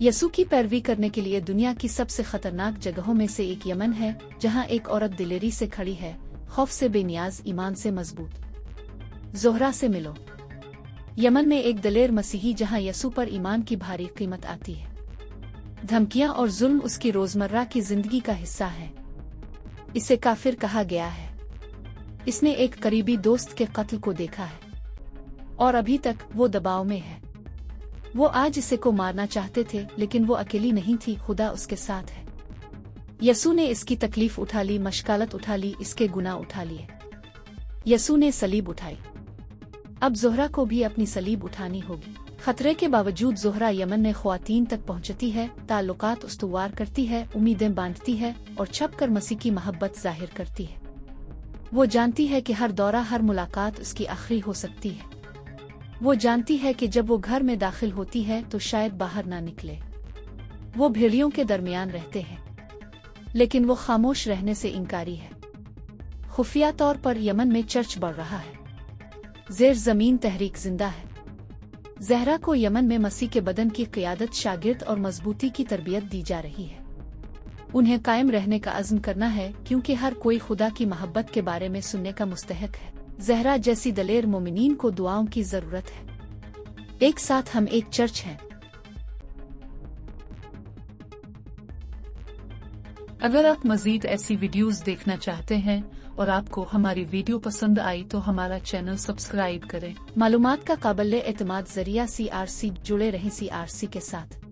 यसू की पैरवी करने के लिए दुनिया की सबसे खतरनाक जगहों में से एक यमन है, जहां एक औरत दिलेरी से खड़ी है, खौफ से बेनियाज, ईमान से मजबूत। ज़ोहरा से मिलो। यमन में एक दलेर मसीही जहां यसू पर ईमान की भारी कीमत आती है। धमकियां और जुल्म उसकी रोजमर्रा की जिंदगी का हिस्सा है। इसे काफिर कहा गया है। इसने एक करीबी दोस्त के कत्ल को देखा है और अभी तक वो दबाव में है। वो आज इसे को मारना चाहते थे, लेकिन वो अकेली नहीं थी, खुदा उसके साथ है। यसू ने इसकी तकलीफ उठा ली, मशकालत उठा ली, इसके गुनाह उठा लिए। यसू ने सलीब उठाई। अब ज़ोहरा को भी अपनी सलीब उठानी होगी। खतरे के बावजूद ज़ोहरा यमन में ख्वातीन तक पहुंचती है, ताल्लुकात उस्तुवार करती है, उम्मीदें बांटती है और छपकर मसीह की मोहब्बत जाहिर करती है। वो जानती है कि हर दौरा, हर मुलाकात उसकी आखिरी हो सकती है। वो जानती है कि जब वो घर में दाखिल होती है तो शायद बाहर ना निकले। वो भेड़ियों के दरमियान रहते हैं, लेकिन वो खामोश रहने से इनकारी है। खुफिया तौर पर यमन में चर्च बढ़ रहा है। ज़ेर ज़मीन तहरीक जिंदा है। ज़हरा को यमन में मसीह के बदन की क़ियादत, शागिर्द और मजबूती की तरबियत दी जा रही है। उन्हें कायम रहने का अज़्म करना है, क्योंकि हर कोई खुदा की मोहब्बत के बारे में सुनने का मुस्तहक है। ज़हरा जैसी दलेर मोमिनीन को दुआओं की ज़रूरत है। एक साथ हम एक चर्च हैं। अगर आप मज़ीद ऐसी वीडियोस देखना चाहते हैं और आपको हमारी वीडियो पसंद आई तो हमारा चैनल सब्सक्राइब करें। मालूमात का काबिल एतमाद ज़रिया CRC, जुड़े रहें CRC के साथ।